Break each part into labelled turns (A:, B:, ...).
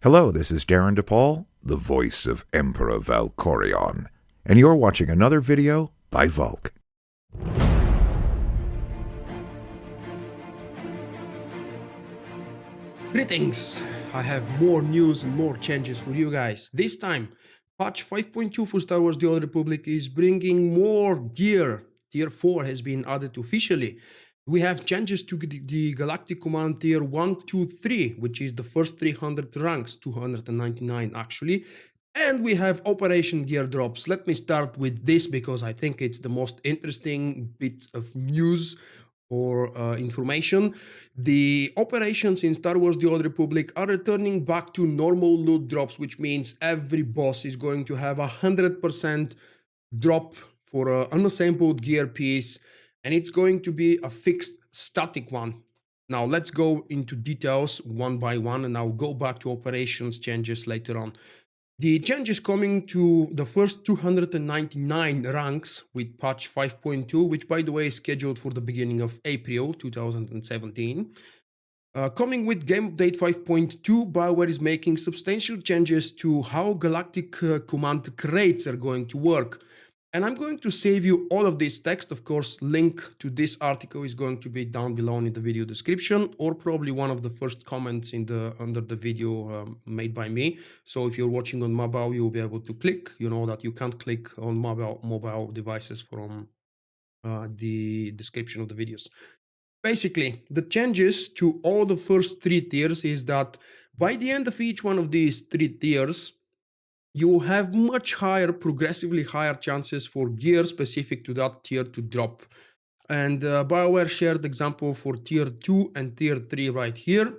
A: Hello, this is Darren DePaul, the voice of Emperor Valkorion, and you're watching another video by Vulkk.
B: Greetings! I have more news and more changes for you guys. This time, patch 5.2 for Star Wars The Old Republic is bringing more gear. Tier 4 has been added officially. We have changes to the Galactic Command Tier 1, 2, 3, which is the first 300 ranks, 299 actually. And we have operation gear drops. Let me start with this because I think it's the most interesting bit of news or information. The operations in Star Wars The Old Republic are returning back to normal loot drops, which means every boss is going to have 100% drop for an unassembled gear piece, and it's going to be a fixed static one. Now let's go into details one by one, and I'll go back to operations changes later on. The changes coming to the first 299 ranks with patch 5.2, which by the way is scheduled for the beginning of April 2017. Coming with game update 5.2, Bioware is making substantial changes to how Galactic Command crates are going to work. And I'm going to save you all of this text. Of course, link to this article is going to be down below in the video description, or probably one of the first comments under the video made by me. So if you're watching on mobile, you'll be able to click. You know that you can't click on mobile devices from the description of the videos. Basically, the changes to all the first three tiers is that by the end of each one of these three tiers, you have much higher, progressively higher chances for gear specific to that tier to drop. And Bioware shared example for tier 2 and tier 3 right here.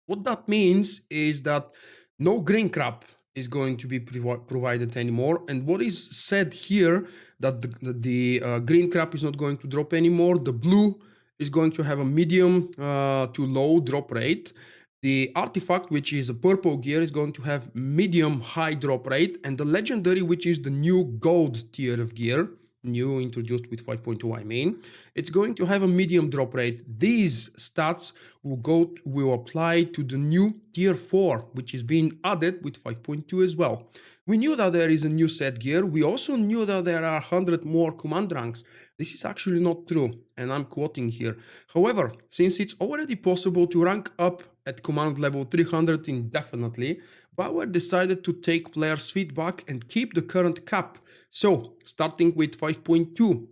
B: What that means is that no green crap is going to be provided anymore. And what is said here, that the green crap is not going to drop anymore. The blue is going to have a medium to low drop rate. The artifact, which is a purple gear, is going to have medium high drop rate, and the legendary, which is the new gold tier of gear, new introduced with 5.2 I mean, it's going to have a medium drop rate. These stats will apply to the new tier 4, which is being added with 5.2 as well. We knew that there is a new set gear. We also knew that there are 100 more command ranks. This is actually not true, and I'm quoting here. However, since it's already possible to rank up at command level 300 indefinitely, Bioware decided to take players' feedback and keep the current cap. So, starting with 5.2,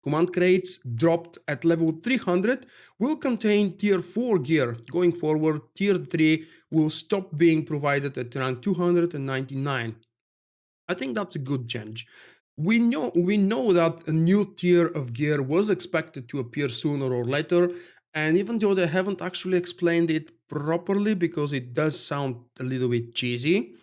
B: command crates dropped at level 300 will contain tier 4 gear. Going forward, tier 3 will stop being provided at rank 299. I think that's a good change. We know that a new tier of gear was expected to appear sooner or later, and even though they haven't actually explained it properly because it does sound a little bit cheesy,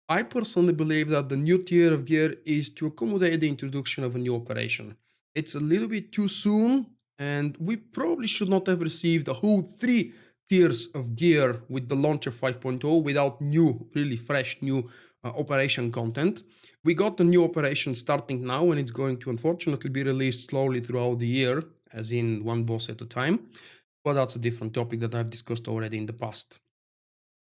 B: I personally believe that the new tier of gear is to accommodate the introduction of a new operation. It's a little bit too soon, and we probably should not have received the whole 3 tiers of gear with the launch of 5.0 without new, really fresh new operation content. We got the new operation starting now, and it's going to unfortunately be released slowly throughout the year, as in one boss at a time. But that's a different topic that I've discussed already in the past.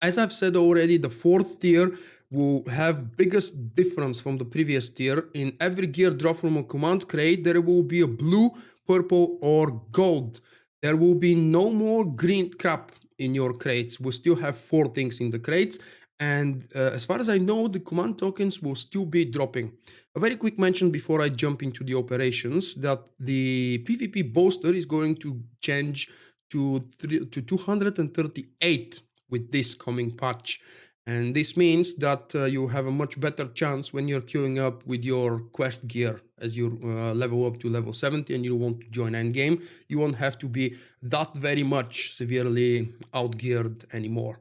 B: As I've said already, the 4th tier will have biggest difference from the previous tier. In every gear drop from a command crate, there will be a blue, purple, or gold. There will be no more green crap in your crates. We'll still have 4 things in the crates. And as far as I know, the command tokens will still be dropping. A very quick mention before I jump into the operations, that the PvP bolster is going to change to 238 with this coming patch. And this means that you have a much better chance when you're queuing up with your quest gear as you level up to level 70 and you want to join endgame. You won't have to be that very much severely outgeared anymore.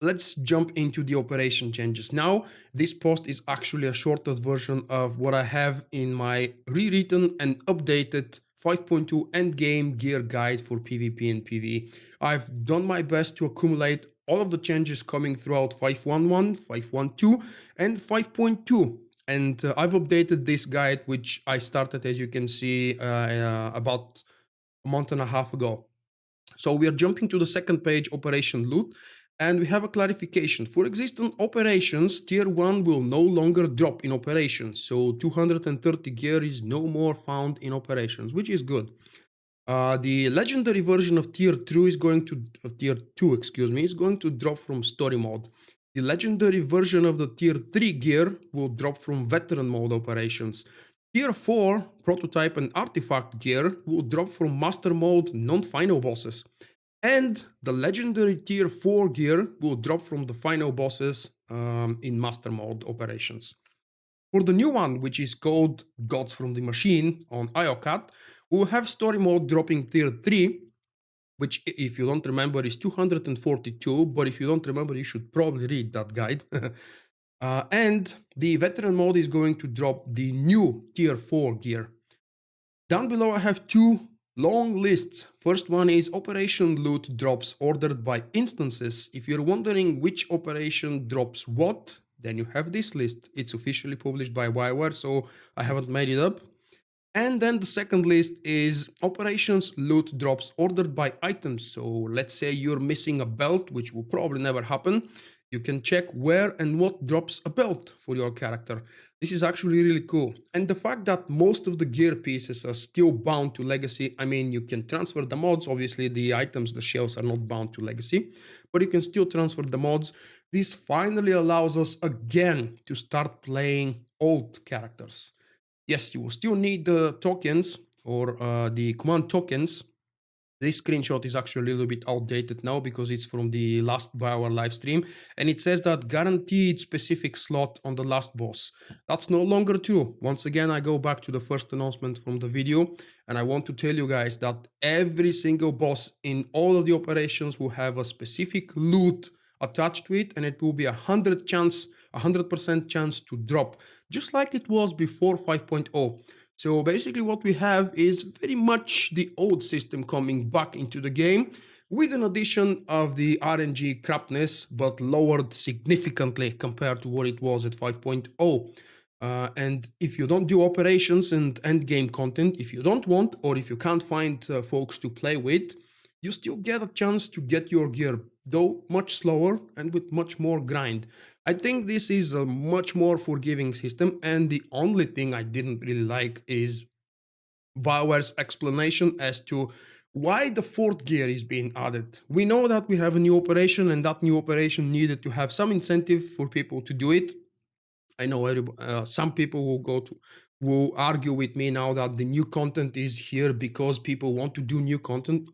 B: Let's jump into the operation changes. Now, this post is actually a shorter version of what I have in my rewritten and updated 5.2 endgame gear guide for PvP and PvE. I've done my best to accumulate all of the changes coming throughout 5.1.1, 5.1.2, and 5.2. And I've updated this guide, which I started, as you can see, about a month and a half ago. So we are jumping to the second page, operation loot, and we have a clarification. For existing operations, tier 1 will no longer drop in operations. So 230 gear is no more found in operations, which is good. The legendary version of tier 2 is going to tier 2, is going to drop from story mode. The legendary version of the tier 3 gear will drop from veteran mode operations. Tier 4 prototype and artifact gear will drop from master mode non-final bosses. And the legendary tier 4 gear will drop from the final bosses in master mode operations. For the new one, which is called Gods from the Machine on IOCAT, we'll have story mode dropping tier 3, which, if you don't remember, is 242, but if you don't remember, you should probably read that guide. And the veteran mode is going to drop the new tier 4 gear. Down below I have two long lists. First one is operation loot drops ordered by instances. If you're wondering which operation drops what, then you have this list. It's officially published by Bioware, so I haven't made it up. And then the second list is operations loot drops ordered by items. So let's say you're missing a belt, which will probably never happen. You can check where and what drops a belt for your character. This is actually really cool. And the fact that most of the gear pieces are still bound to legacy, I mean, you can transfer the mods. Obviously, the items, the shells are not bound to legacy, but you can still transfer the mods. This finally allows us again to start playing old characters. Yes, you will still need the tokens or the command tokens. This screenshot is actually a little bit outdated now because it's from the last Bioware live stream, and it says that guaranteed specific slot on the last boss. That's no longer true. Once again, I go back to the first announcement from the video, and I want to tell you guys that every single boss in all of the operations will have a specific loot attached to it, and it will be 100% chance to drop, just like it was before 5.0. So basically what we have is very much the old system coming back into the game with an addition of the RNG crapness, but lowered significantly compared to what it was at 5.0. And if you don't do operations and end game content, if you don't want, or if you can't find folks to play with, you still get a chance to get your gear, though much slower and with much more grind. I think this is a much more forgiving system, and the only thing I didn't really like is Bioware's explanation as to why the fourth gear is being added. We know that we have a new operation, and that new operation needed to have some incentive for people to do it. I know some people will argue with me now that the new content is here because people want to do new content.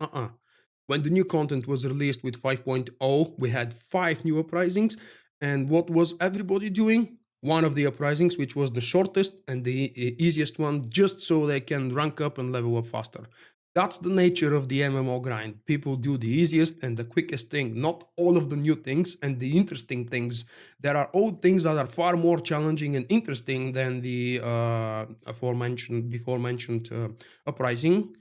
B: When the new content was released with 5.0, we had 5 new uprisings. And what was everybody doing? One of the uprisings, which was the shortest and the easiest one, just so they can rank up and level up faster. That's the nature of the MMO grind. People do the easiest and the quickest thing, not all of the new things and the interesting things. There are old things that are far more challenging and interesting than the before mentioned uprising.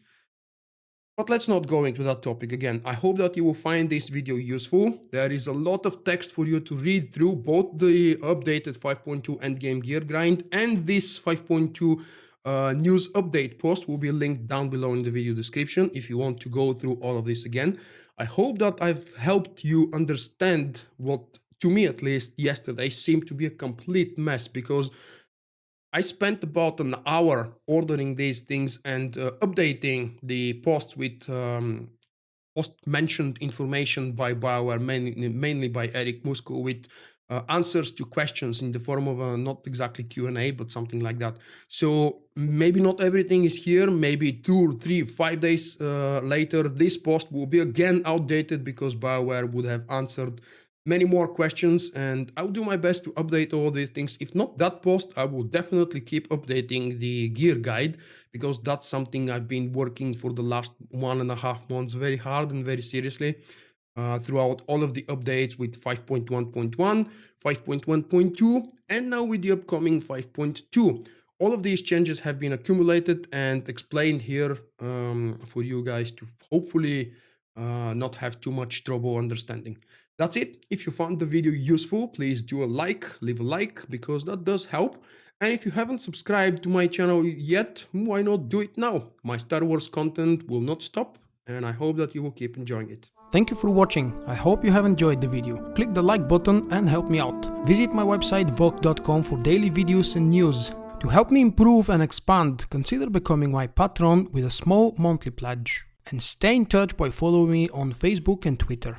B: But let's not go into that topic again. I hope that you will find this video useful. There is a lot of text for you to read through, both the updated 5.2 endgame gear grind and this 5.2 news update post will be linked down below in the video description if you want to go through all of this again. I hope that I've helped you understand what, to me at least, yesterday seemed to be a complete mess, because I spent about an hour ordering these things and updating the posts with post-mentioned information by Bioware, mainly by Eric Musko, with answers to questions in the form of a not exactly Q&A, but something like that. So maybe not everything is here. Maybe 2, 3, 5 days later, this post will be again outdated because Bioware would have answered many more questions, and I'll do my best to update all these things. If not that post, I will definitely keep updating the gear guide, because that's something I've been working for the last 1.5 months very hard and very seriously throughout all of the updates with 5.1.1, 5.1.2, and now with the upcoming 5.2. All of these changes have been accumulated and explained here for you guys to hopefully not have too much trouble understanding. That's it. If you found the video useful, please do a like, leave a like, because that does help. And if you haven't subscribed to my channel yet, why not do it now? My Star Wars content will not stop, and I hope that you will keep enjoying it.
C: Thank you for watching. I hope you have enjoyed the video. Click the like button and help me out. Visit my website vulkk.com for daily videos and news. To help me improve and expand, consider becoming my patron with a small monthly pledge. And stay in touch by following me on Facebook and Twitter.